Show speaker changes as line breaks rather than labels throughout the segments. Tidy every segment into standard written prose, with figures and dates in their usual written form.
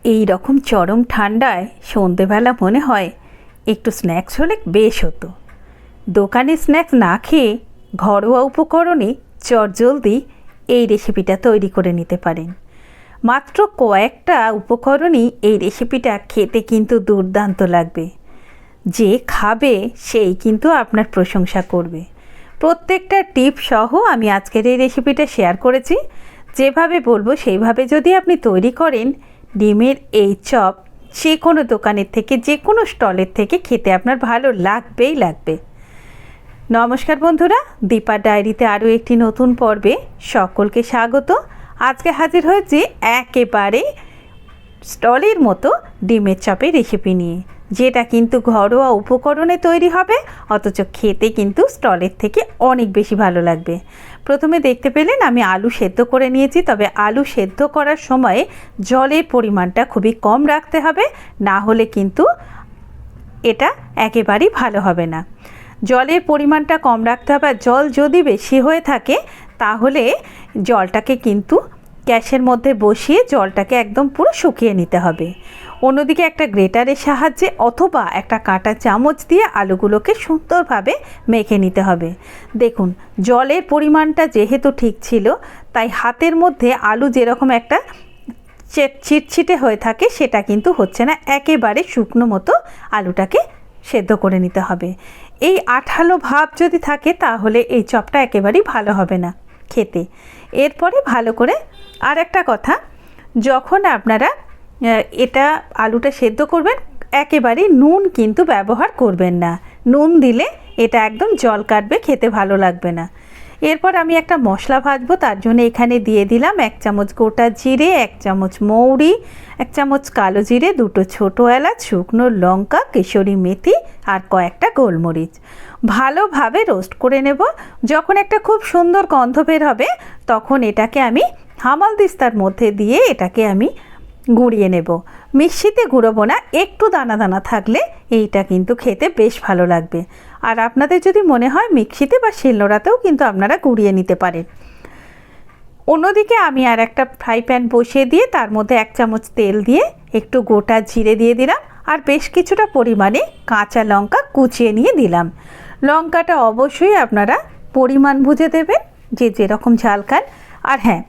এই রকম চরম ঠান্ডায় সন্ধেবেলা মনে হয় একটু স্ন্যাক্স হলে বেশ হতো। দোকানে স্ন্যাক্স না খেয়ে ঘরোয়া উপকরণে চটজলদি এই রেসিপিটা তৈরি করে নিতে পারেন। মাত্র কয়েকটা উপকরণই এই রেসিপিটা খেতে কিন্তু দুর্দান্ত লাগবে। যে খাবে সেই কিন্তু আপনার প্রশংসা করবে। প্রত্যেকটা টিপ সহ আমি আজকের এই রেসিপিটা শেয়ার করেছি। যেভাবে বলবো সেইভাবে যদি আপনি তৈরি করেন, ডিমের এই চপ যে কোনো দোকানের থেকে, যে কোনো স্টলের থেকে খেতে আপনার ভালো লাগবেই লাগবে। নমস্কার বন্ধুরা, দীপার ডায়েরিতে আরও একটি নতুন পর্বে সকলকে স্বাগত। আজকে হাজির হয়েছি একেবারে স্টলের মতো ডিমের চপের রেসিপি নিয়ে, যেটা কিন্তু ঘরোয়া উপকরণে তৈরি হবে, অথচ খেতে কিন্তু স্টলের থেকে অনেক বেশি ভালো লাগবে। প্রথমে দেখতে পেলেন আমি আলু সেদ্ধ করে নিয়েছি, তবে আলু সেদ্ধ করার সময় জলের পরিমাণটা খুবই কম রাখতে হবে, না হলে কিন্তু এটা একেবারেই ভালো হবে না। জলের পরিমাণটা কম রাখতে হবে। আর জল যদি বেশি হয়ে থাকে তাহলে জলটাকে কিন্তু গ্যাসের মধ্যে বসিয়ে জলটাকে একদম পুরো শুকিয়ে নিতে হবে। অন্যদিকে একটা গ্রেটারের সাহায্যে অথবা একটা কাঁটা চামচ দিয়ে আলুগুলোকে সুন্দরভাবে মেখে নিতে হবে। দেখুন, জলের পরিমাণটা যেহেতু ঠিক ছিল, তাই হাতের মধ্যে আলু যেরকম একটা চিটচিটে হয়ে থাকে সেটা কিন্তু হচ্ছে না। একেবারে শুকনো মতো আলুটাকে সেদ্ধ করে নিতে হবে। এই আঠালো ভাব যদি থাকে তাহলে এই চপটা একেবারেই ভালো হবে না খেতে। এরপরে ভালো করে আর একটা কথা, যখন আপনারা এটা আলুটা সেদ্ধ করবেন, একেবারেই নুন কিন্তু ব্যবহার করবেন না। নুন দিলে এটা একদম জল কাটবে, খেতে ভালো লাগবে না। এরপর আমি একটা মশলা ভাজবো, তার জন্য এখানে দিয়ে দিলাম 1 চামচ গোটা জিরে, 1 চামচ মৌরি, 1 চামচ কালো জিরে, 2টো ছোটো এলাচ, শুকনো লঙ্কা, কেশরি মেথি আর কয়েকটা গোলমরিচ। ভালোভাবে রোস্ট করে নেব। যখন একটা খুব সুন্দর গন্ধ বের হবে তখন এটাকে আমি হামালদিস্তার মধ্যে দিয়ে এটাকে আমি গুঁড়িয়ে নেব। মিক্সিতে গুঁড়োবো না, একটু দানা দানা থাকলে এইটা কিন্তু খেতে বেশ ভালো লাগবে। আর আপনাদের যদি মনে হয় মিক্সিতে বা শিলনোড়াতেও কিন্তু আপনারা গুঁড়িয়ে নিতে পারেন। অন্যদিকে আমি আর একটা ফ্রাই প্যান বসিয়ে দিয়ে তার মধ্যে 1 চামচ তেল দিয়ে একটু গোটা জিরে দিয়ে দিলাম আর বেশ কিছুটা পরিমাণে কাঁচা লঙ্কা কুচিয়ে নিয়ে দিলাম। লঙ্কাটা অবশ্যই আপনারা পরিমাণ বুঝে দেবেন, যে যেরকম ঝাল খান। আর হ্যাঁ,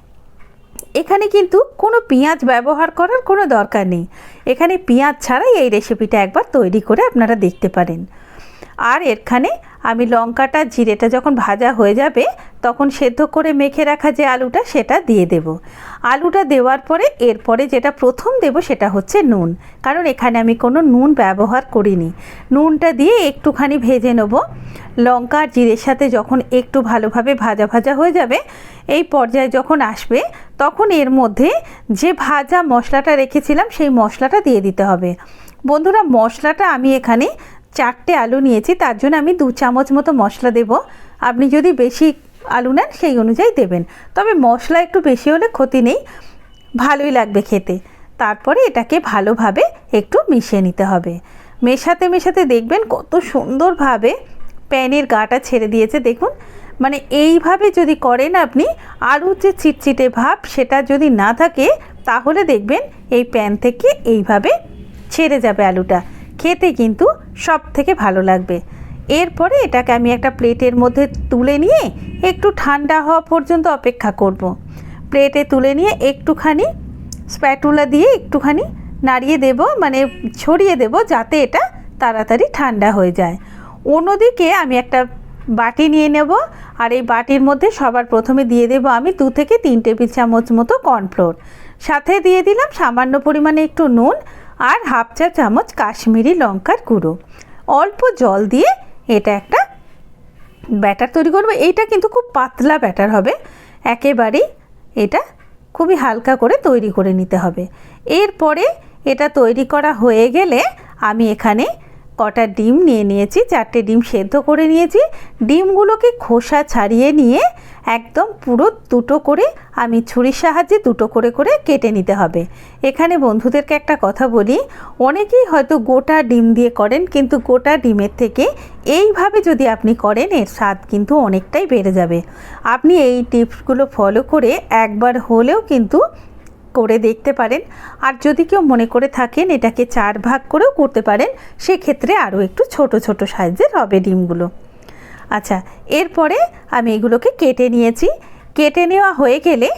এখানে কিন্তু কোনো পেঁয়াজ ব্যবহার করার কোনো দরকার নেই। এখানে পেঁয়াজ ছাড়াই এই রেসিপিটা একবার তৈরি করে আপনারা দেখতে পারেন। আর এখানে আমি লঙ্কাটা জিরেটা যখন ভাজা হয়ে যাবে তখন সেদ্ধ করে মেখে রাখা যে আলুটা সেটা দিয়ে দেব। আলুটা দেওয়ার পরে এরপরে যেটা প্রথম দেব সেটা হচ্ছে নুন, কারণ এখানে আমি কোনো নুন ব্যবহার করিনি। নুনটা দিয়ে একটুখানি ভেজে নেব। লঙ্কা আর জিরের সাথে যখন একটু ভালোভাবে ভাজা ভাজা হয়ে যাবে, এই পর্যায়ে যখন আসবে তখন এর মধ্যে যে ভাজা মশলাটা রেখেছিলাম সেই মশলাটা দিয়ে দিতে হবে। বন্ধুরা, মশলাটা আমি এখানে 4টে আলু নিয়েছি, তার জন্য আমি 2 চামচ মতো মশলা দেব। আপনি যদি বেশি আলু নেন সেই অনুযায়ী দেবেন, তবে মশলা একটু বেশি হলে ক্ষতি নেই, ভালোই লাগবে খেতে। তারপরে এটাকে ভালোভাবে একটু মিশিয়ে নিতে হবে। মেশাতে মেশাতে দেখবেন কত সুন্দরভাবে প্যানের গাটা ছেড়ে দিয়েছে। দেখুন, মানে এইভাবে যদি করেন আপনি, আলুর যে চিটচিটে ভাব সেটা যদি না থাকে তাহলে দেখবেন এই প্যান থেকে এইভাবে ছেড়ে যাবে আলুটা, খেতে কিন্তু সব থেকে ভালো লাগবে। এরপরে এটাকে আমি একটা প্লেটের মধ্যে তুলে নিয়ে একটু ঠান্ডা হওয়া পর্যন্ত অপেক্ষা করব। প্লেটে তুলে নিয়ে একটুখানি স্প্যাটুলা দিয়ে একটুখানি নাড়িয়ে দেব, মানে ছড়িয়ে দেব, যাতে এটা তাড়াতাড়ি ঠান্ডা হয়ে যায়। অন্যদিকে আমি একটা বাটি নিয়ে নেব, আর এই বাটির মধ্যে সবার প্রথমে দিয়ে দেব আমি 2 থেকে 3 টেবিল চামচ মতো কর্নফ্লোর, সাথে দিয়ে দিলাম সামান্য পরিমাণে একটু নুন আর 1/2 চা চামচ কাশ্মীরি লঙ্কার গুঁড়ো। অল্প জল দিয়ে এটা একটা ব্যাটার তৈরি করব। এইটা কিন্তু খুব পাতলা ব্যাটার হবে, একেবারেই এটা খুবই হালকা করে তৈরি করে নিতে হবে। এরপরে এটা তৈরি করা হয়ে গেলে আমি এখানে কটা ডিম নিয়ে নিয়েছি, 4টে ডিম সেদ্ধ করে নিয়েছি। ডিমগুলোকে খোসা ছাড়িয়ে নিয়ে একদম পুরো 2টো করে আমি ছুরির সাহায্যে 2টো করে করে কেটে নিতে হবে। এখানে বন্ধুদেরকে একটা কথা বলি, অনেকেই হয়তো গোটা ডিম দিয়ে করেন, কিন্তু গোটা ডিমের থেকে এইভাবে যদি আপনি করেন এর স্বাদ কিন্তু অনেকটাই বেড়ে যাবে। আপনি এই টিপসগুলো ফলো করে একবার হলেও কিন্তু করে দেখতে পারেন। আর যদি কেউ মনে করে থাকেন এটাকে 4 ভাগ করেও করতে পারেন, সেক্ষেত্রে আরও একটু ছোট ছোট সাইজের হবে ডিমগুলো। আচ্ছা, এরপরে আমি এগুলোকে কেটে নিয়েছি। কেটে নেওয়া হয়ে গেলে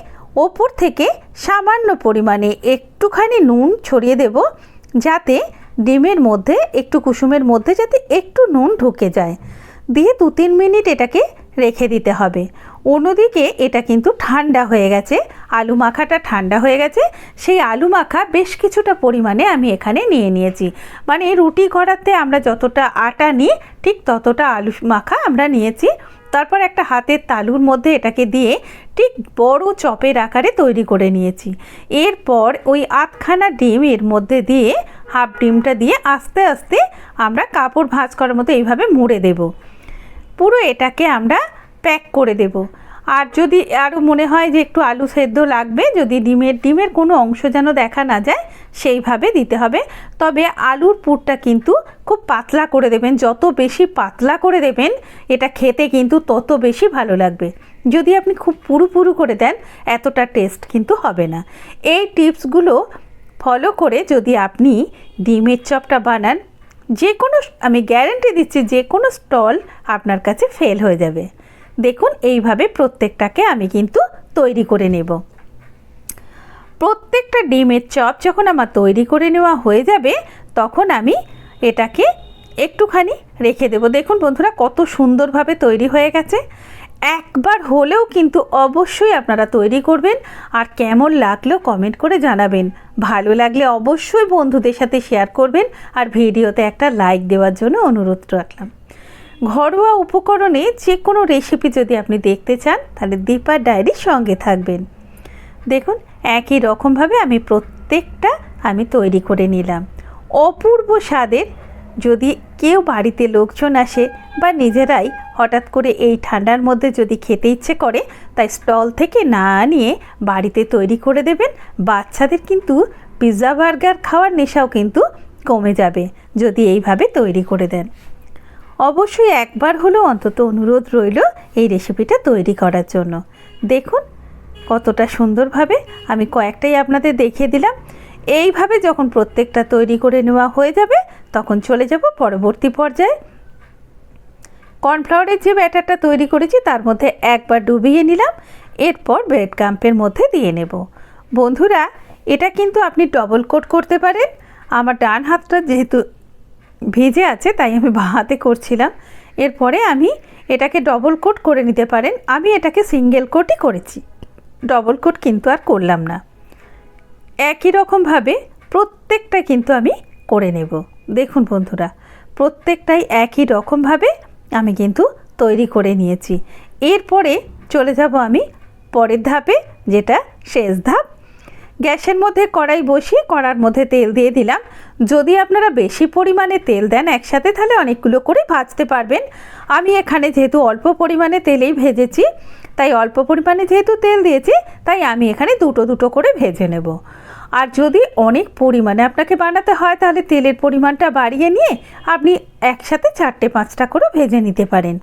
ওপর থেকে সামান্য পরিমাণে একটুখানি নুন ছড়িয়ে দেব, যাতে ডিমের মধ্যে একটু কুসুমের মধ্যে যাতে একটু নুন ঢুকে যায়। দিয়ে 2-3 মিনিট এটাকে রেখে দিতে হবে। অন্যদিকে এটা কিন্তু ঠান্ডা হয়ে গেছে, আলু মাখাটা ঠান্ডা হয়ে গেছে। সেই আলু মাখা বেশ কিছুটা পরিমাণে আমি এখানে নিয়ে নিয়েছি। মানে রুটি করাতে আমরা যতটা আটা নিই ঠিক ততটা আলু মাখা আমরা নিয়েছি। তারপর একটা হাতের তালুর মধ্যে এটাকে দিয়ে ঠিক বড় চপের আকারে তৈরি করে নিয়েছি। এরপর ওই 8খানা ডিম এর মধ্যে দিয়ে হাফ ডিমটা দিয়ে আস্তে আস্তে আমরা কাপড় ভাঁজ করার মতো এইভাবে মুড়ে দেব। পুরো এটাকে আমরা প্যাক করে দেব। আর যদি আরও মনে হয় যে একটু আলু সেদ্ধ লাগবে, যদি ডিমের কোনো অংশ যেন দেখা না যায়, সেইভাবে দিতে হবে। তবে আলুর পুরটা কিন্তু খুব পাতলা করে দেবেন। যত বেশি পাতলা করে দেবেন এটা খেতে কিন্তু তত বেশি ভালো লাগবে। যদি আপনি খুব পুরু পুরু করে দেন এতটা টেস্ট কিন্তু হবে না। এই টিপসগুলো ফলো করে যদি আপনি ডিমের চপটা বানান, যে কোনো, আমি গ্যারান্টি দিচ্ছি যে কোনো স্টল আপনার কাছে ফেল হয়ে যাবে। দেখুন এইভাবে প্রত্যেকটাকে আমি কিন্তু তৈরি করে নেব। প্রত্যেকটা ডিমের চপ যখন আমার তৈরি করে নেওয়া হয়ে যাবে তখন আমি এটাকে একটুখানি রেখে দেব। দেখুন বন্ধুরা কত সুন্দরভাবে তৈরি হয়ে গেছে। একবার হলেও কিন্তু অবশ্যই আপনারা তৈরি করবেন। আর কেমন লাগলো কমেন্ট করে জানাবেন। ভালো লাগলে অবশ্যই বন্ধুদের সাথে শেয়ার করবেন। আর ভিডিওতে একটা লাইক দেওয়ার জন্য অনুরোধ রাখলাম। ঘরোয়া উপকরণে যে কোনো রেসিপি যদি আপনি দেখতে চান তাহলে দীপার ডায়েরির সঙ্গে থাকবেন। দেখুন একই রকমভাবে আমি প্রত্যেকটা তৈরি করে নিলাম। অপূর্ব স্বাদের। যদি কেউ বাড়িতে লোকজন আসে বা নিজেরাই হঠাৎ করে এই ঠান্ডার মধ্যে যদি খেতে ইচ্ছে করে, তাই স্টল থেকে না নিয়ে বাড়িতে তৈরি করে দেবেন। বাচ্চাদের কিন্তু পিৎজা বার্গার খাওয়ার নেশাও কিন্তু কমে যাবে যদি এইভাবে তৈরি করে দেন। অবশ্যই একবার হলেও অন্তত অনুরোধ রইল এই রেসিপিটা তৈরি করার জন্য। দেখুন কতটা সুন্দরভাবে আমি কয়েকটাই আপনাদের দেখিয়ে দিলাম। এইভাবে যখন প্রত্যেকটা তৈরি করে নেওয়া হয়ে যাবে তখন চলে যাব পরবর্তী পর্যায়ে। কর্নফ্লাওয়ারের যে ব্যাটারটা তৈরি করেছি তার মধ্যে একবার ডুবিয়ে নিলাম। এরপর ব্রেড ক্রাম্পের মধ্যে দিয়ে নেব। বন্ধুরা এটা কিন্তু আপনি ডবল কোট করতে পারেন। আমার ডান হাতটা যেহেতু ভিজে আছে তাই আমি বাঁ হাতে করছিলাম। এরপরে আমি এটাকে ডবল কোট করে নিতে পারেন। আমি এটাকে সিঙ্গেল কোটই করেছি, ডবল কোট কিন্তু আর করলাম না। একই রকমভাবে প্রত্যেকটা কিন্তু আমি করে নেব। দেখুন বন্ধুরা প্রত্যেকটাই একই রকমভাবে আমি কিন্তু তৈরি করে নিয়েছি। এরপরে চলে যাব আমি পরের ধাপে, যেটা শেষ ধাপ। গ্যাসের মধ্যে কড়াই বসিয়ে কড়ার মধ্যে তেল দিয়ে দিলাম। যদি আপনারা বেশি পরিমাণে তেল দেন একসাথে তাহলে অনেকগুলো করে ভাজতে পারবেন। আমি এখানে যেহেতু অল্প পরিমাণে তেলেই ভেজেছি, তাই অল্প পরিমাণে যেহেতু তেল দিয়েছি তাই আমি এখানে দুটো দুটো করে ভেজে নেব। আর যদি অনেক পরিমাণে আপনাকে বানাতে হয় তাহলে তেলের পরিমাণটা বাড়িয়ে নিয়ে আপনি একসাথে 4-5টা করে ভেজে নিতে পারেন।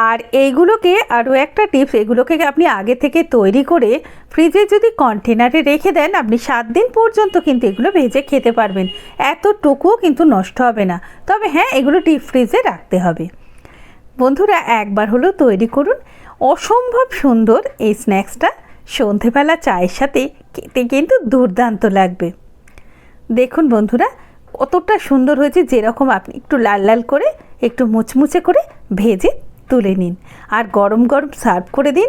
আর এইগুলোকে আরও একটা টিপস, এগুলোকে আপনি আগে থেকে তৈরি করে ফ্রিজে যদি কন্টেনারে রেখে দেন আপনি 7 দিন পর্যন্ত কিন্তু এগুলো ভেজে খেতে পারবেন। এতটুকুও কিন্তু নষ্ট হবে না। তবে হ্যাঁ, এগুলো ডিপ ফ্রিজে রাখতে হবে। বন্ধুরা একবার হলেও তৈরি করুন। অসম্ভব সুন্দর এই স্ন্যাক্সটা সন্ধেবেলা চায়ের সাথে খেতে কিন্তু দুর্দান্ত লাগবে। দেখুন বন্ধুরা কতটা সুন্দর হয়েছে। যেরকম আপনি একটু লাল লাল করে একটু মুচমুচে করে ভেজে তুলে নিন আর গরম গরম সার্ভ করে দিন।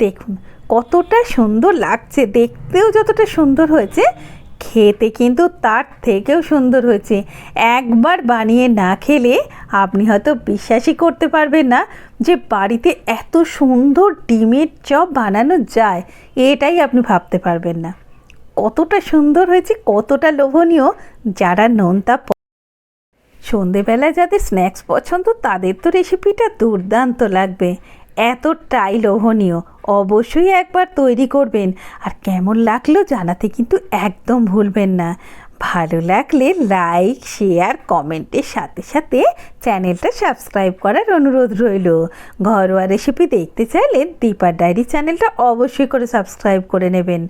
দেখুন কতটা সুন্দর লাগছে, দেখতেও যতটা সুন্দর হয়েছে খেতে কিন্তু তার থেকেও সুন্দর হয়েছে। একবার বানিয়ে না খেলে আপনি হয়তো বিশ্বাসই করতে পারবেন না যে বাড়িতে এত সুন্দর ডিমের চপ বানানো যায়, এটাই আপনি ভাবতে পারবেন না। কতটা সুন্দর হয়েছে, কতটা লোভনীয়। যারা নোনতা সন্ধেবেলায় যাদের স্ন্যাক্স পছন্দ তাদের তো রেসিপিটা দুর্দান্ত লাগবে। এতটাই লোভনীয়, অবশ্যই একবার তৈরি করবেন। আর কেমন লাগলো জানাতে কিন্তু একদম ভুলবেন না। ভালো লাগলে লাইক, শেয়ার, কমেন্টের সাথে সাথে চ্যানেলটা সাবস্ক্রাইব করার অনুরোধ রইল। ঘরোয়া রেসিপি দেখতে চাইলে দীপার ডায়েরি চ্যানেলটা অবশ্যই করে সাবস্ক্রাইব করে নেবেন।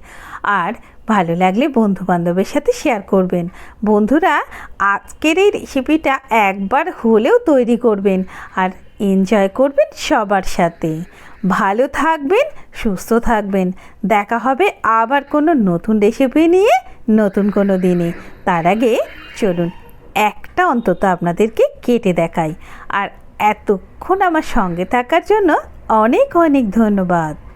আর ভালো লাগলে বন্ধুবান্ধবের সাথে শেয়ার করবেন। বন্ধুরা, আজকের এই রেসিপিটা একবার হলেও তৈরি করবেন আর এনজয় করবেন সবার সাথে। ভালো থাকবেন, সুস্থ থাকবেন। দেখা হবে আবার কোনো নতুন রেসিপি নিয়ে নতুন কোনো দিনে। তার আগে চলুন একটা অন্তত আপনাদেরকে কেটে দেখাই। আর এতক্ষণ আমার সঙ্গে থাকার জন্য অনেক অনেক ধন্যবাদ।